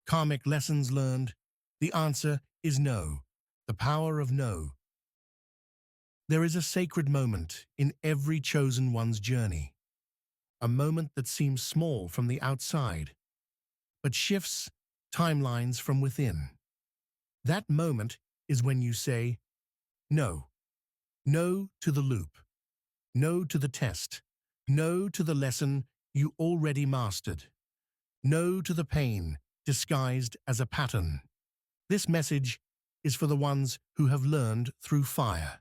Karmic lessons learned. The answer is no. The power of no. There is a sacred moment in every chosen one's journey. A moment that seems small from the outside, but shifts timelines from within. That moment is when you say, no. No to the loop. No to the test. No to the lesson you already mastered. No to the pain disguised as a pattern. This message is for the ones who have learned through fire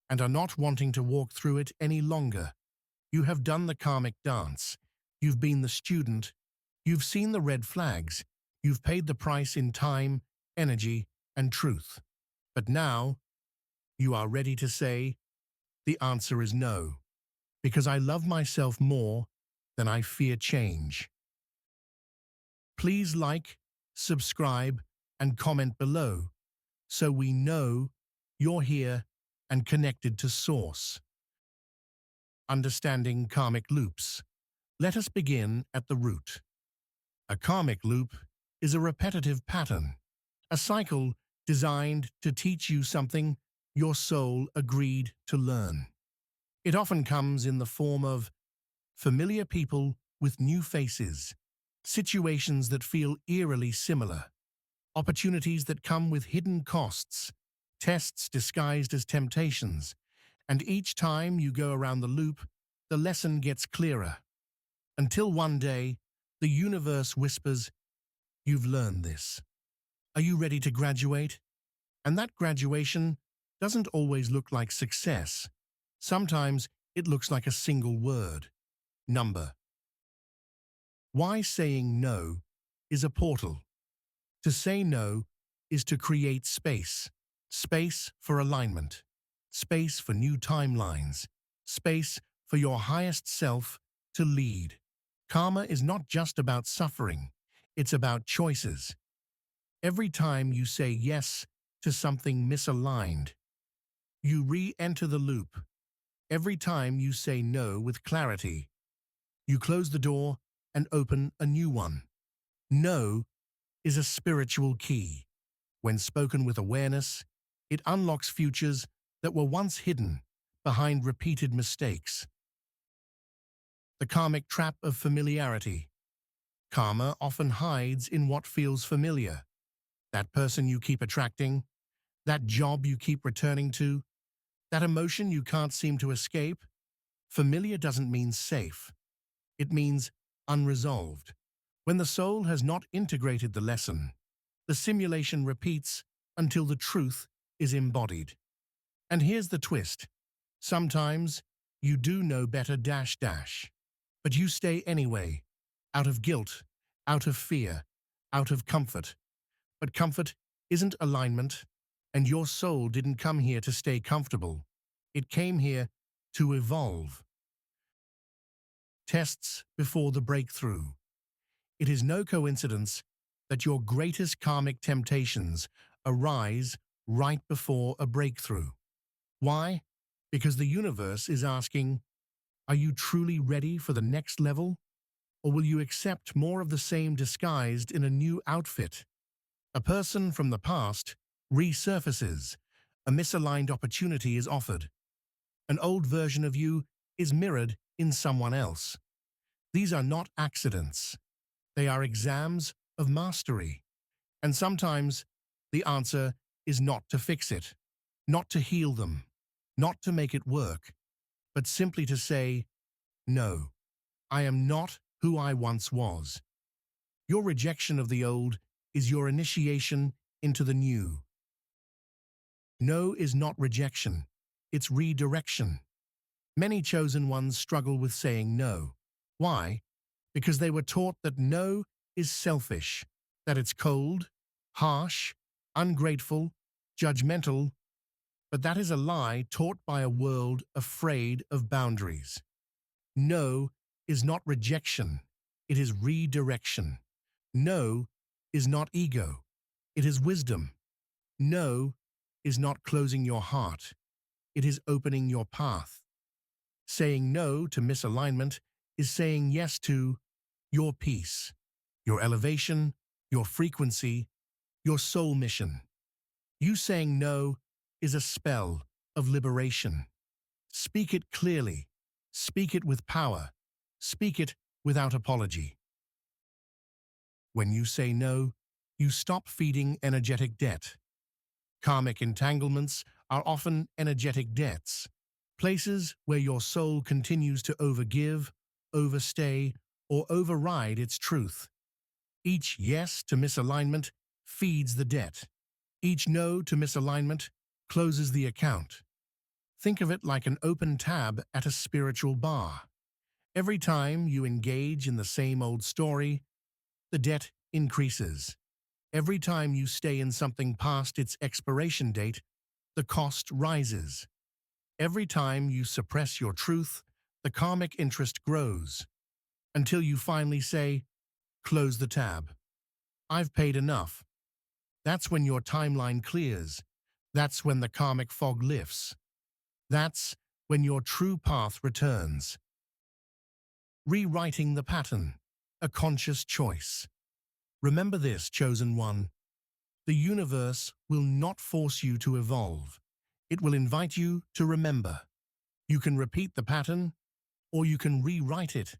and are not wanting to walk through it any longer. You have done the karmic dance. You've been the student. You've seen the red flags. You've paid the price in time, energy, and truth. But now, you are ready to say, the answer is no, because I love myself more than I fear change. Please like, subscribe, and comment below so we know you're here and connected to Source. Understanding karmic loops. Let us begin at the root. A karmic loop is a repetitive pattern, a cycle designed to teach you something your soul agreed to learn. It often comes in the form of familiar people with new faces, situations that feel eerily similar, opportunities that come with hidden costs, tests disguised as temptations, and each time you go around the loop, the lesson gets clearer. Until one day, the universe whispers, "You've learned this. Are you ready to graduate?" And that graduation doesn't always look like success. Sometimes it looks like a single word: number. Why saying no is a portal. To say no is to create space. Space for alignment. Space for new timelines. Space for your highest self to lead. Karma is not just about suffering. It's about choices. Every time you say yes to something misaligned, you re-enter the loop. Every time you say no with clarity, you close the door and open a new one. No is a spiritual key. When spoken with awareness, it unlocks futures that were once hidden behind repeated mistakes. The karmic trap of familiarity. Karma often hides in what feels familiar. That person you keep attracting, that job you keep returning to, that emotion you can't seem to escape. Familiar doesn't mean safe. It means unresolved. When the soul has not integrated the lesson, the simulation repeats until the truth is embodied. And here's the twist. Sometimes you do know better but you stay anyway, out of guilt, out of fear, out of comfort. But comfort isn't alignment, and your soul didn't come here to stay comfortable. It came here to evolve. Tests before the breakthrough. It is no coincidence that your greatest karmic temptations arise right before a breakthrough. Why? Because the universe is asking, are you truly ready for the next level? Or will you accept more of the same disguised in a new outfit? A person from the past resurfaces. A misaligned opportunity is offered. An old version of you is mirrored in someone else. These are not accidents. They are exams of mastery. And sometimes the answer is not to fix it, not to heal them, not to make it work, but simply to say, no, I am not who I once was. Your rejection of the old is your initiation into the new. No is not rejection, it's redirection. Many chosen ones struggle with saying no. Why? Because they were taught that no is selfish, that it's cold, harsh, ungrateful, judgmental. But that is a lie taught by a world afraid of boundaries. No is not rejection, it is redirection. No is not ego, it is wisdom. No is not closing your heart, it is opening your path. Saying no to misalignment is saying yes to your peace, your elevation, your frequency, your soul mission. You saying no is a spell of liberation. Speak it clearly. Speak it with power. Speak it without apology. When you say no, you stop feeding energetic debt. Karmic entanglements are often energetic debts, places where your soul continues to overgive, overstay, or override its truth. Each yes to misalignment feeds the debt. Each no to misalignment closes the account. Think of it like an open tab at a spiritual bar. Every time you engage in the same old story, the debt increases. Every time you stay in something past its expiration date, the cost rises. Every time you suppress your truth, the karmic interest grows. Until you finally say, close the tab. I've paid enough. That's when your timeline clears. That's when the karmic fog lifts. That's when your true path returns. Rewriting the pattern, a conscious choice. Remember this, chosen one. The universe will not force you to evolve. It will invite you to remember. You can repeat the pattern, or you can rewrite it.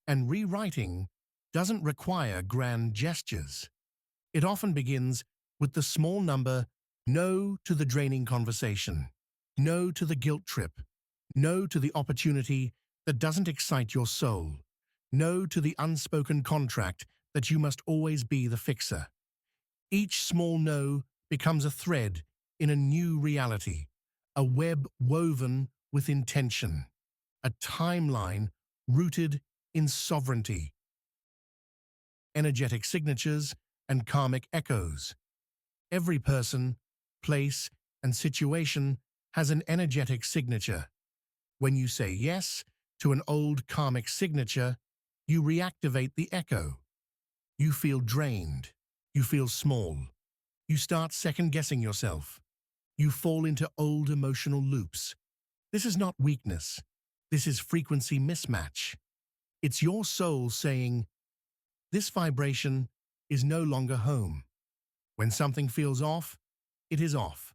And rewriting doesn't require grand gestures. It often begins with the small number no to the draining conversation, no to the guilt trip, no to the opportunity that doesn't excite your soul, no to the unspoken contract that you must always be the fixer. Each small no becomes a thread in a new reality, a web woven with intention, a timeline rooted in sovereignty, energetic signatures, and karmic echoes. Every person, place, and situation has an energetic signature. When you say yes to an old karmic signature, you reactivate the echo. You feel drained. You feel small. You start second-guessing yourself. You fall into old emotional loops. This is not weakness. This is frequency mismatch. It's your soul saying, this vibration is no longer home. When something feels off, it is off.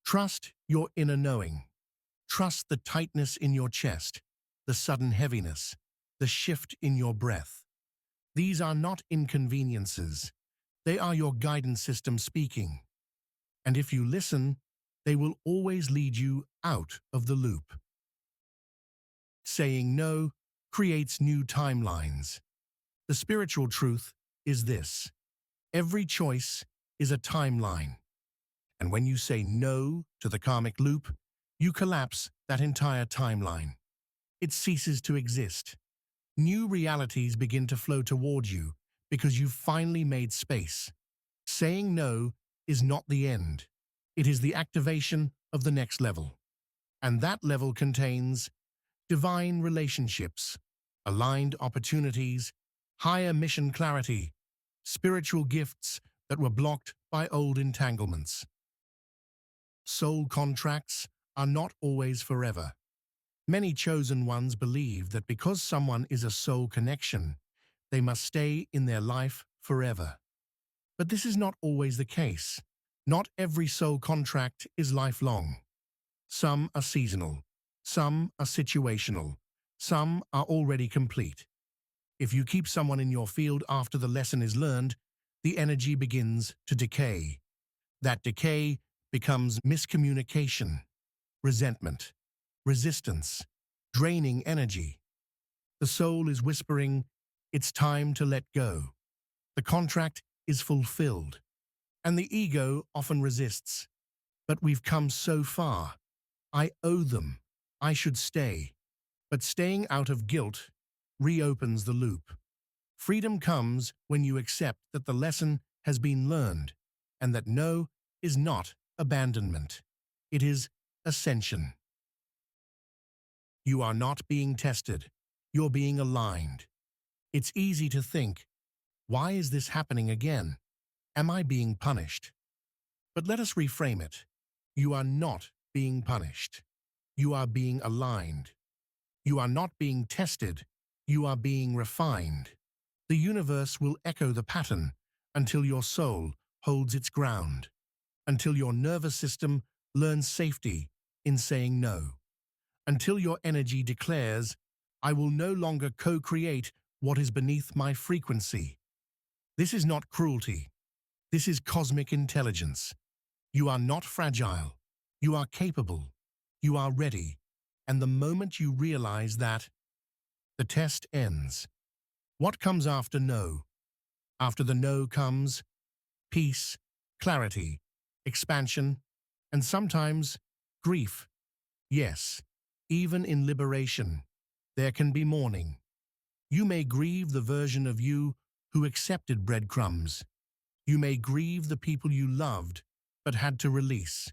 Trust your inner knowing. Trust the tightness in your chest, the sudden heaviness, the shift in your breath. These are not inconveniences. They are your guidance system speaking. And if you listen, they will always lead you out of the loop. Saying no creates new timelines. The spiritual truth is this: every choice is a timeline. And when you say no to the karmic loop, you collapse that entire timeline. It ceases to exist. New realities begin to flow toward you because you've finally made space. Saying no is not the end. It is the activation of the next level. And that level contains divine relationships, aligned opportunities, higher mission clarity, spiritual gifts that were blocked by old entanglements. Soul contracts are not always forever. Many chosen ones believe that because someone is a soul connection, they must stay in their life forever. But this is not always the case. Not every soul contract is lifelong. Some are seasonal. Some are situational. Some are already complete. If you keep someone in your field after the lesson is learned, the energy begins to decay. That decay becomes miscommunication, resentment, resistance, draining energy. The soul is whispering, it's time to let go. The contract is fulfilled, and the ego often resists. But we've come so far. I owe them. I should stay. But staying out of guilt reopens the loop. Freedom comes when you accept that the lesson has been learned, and that no is not abandonment. It is ascension. You are not being tested. You're being aligned. It's easy to think, why is this happening again? Am I being punished? But let us reframe it. You are not being punished. You are being aligned. You are not being tested. You are being refined. The universe will echo the pattern until your soul holds its ground, until your nervous system learns safety in saying no, until your energy declares, I will no longer co-create what is beneath my frequency. This is not cruelty. This is cosmic intelligence. You are not fragile. You are capable. You are ready. And the moment you realize that, the test ends. What comes after no? After the no comes peace, clarity, expansion, and sometimes grief. Yes, even in liberation, there can be mourning. You may grieve the version of you who accepted breadcrumbs. You may grieve the people you loved but had to release.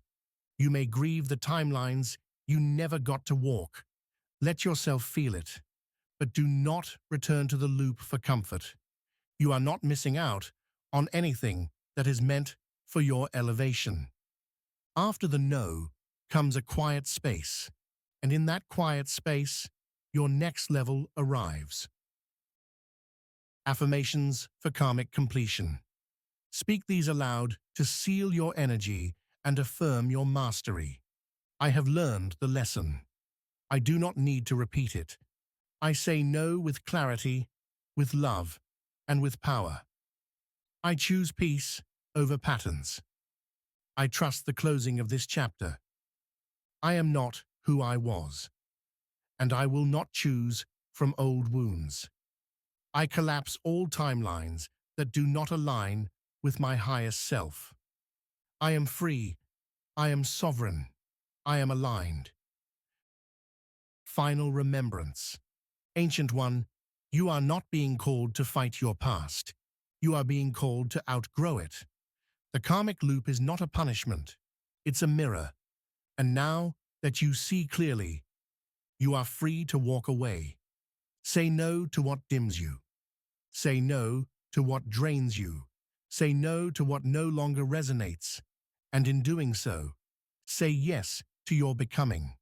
You may grieve the timelines you never got to walk. Let yourself feel it, but do not return to the loop for comfort. You are not missing out on anything that is meant for your elevation. After the no comes a quiet space, and in that quiet space, your next level arrives. Affirmations for karmic completion. Speak these aloud to seal your energy and affirm your mastery. I have learned the lesson. I do not need to repeat it. I say no with clarity, with love, and with power. I choose peace over patterns. I trust the closing of this chapter. I am not who I was, and I will not choose from old wounds. I collapse all timelines that do not align with my highest self. I am free. I am sovereign. I am aligned. Final remembrance. Ancient One, you are not being called to fight your past. You are being called to outgrow it. The karmic loop is not a punishment. It's a mirror. And now that you see clearly, you are free to walk away. Say no to what dims you. Say no to what drains you. Say no to what no longer resonates. And in doing so, say yes to your becoming.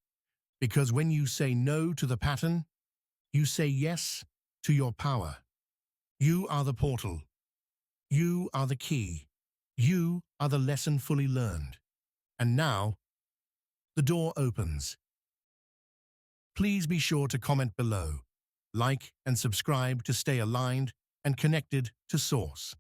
Because when you say no to the pattern, you say yes to your power. You are the portal. You are the key. You are the lesson fully learned. And now, the door opens. Please be sure to comment below, like and subscribe to stay aligned and connected to Source.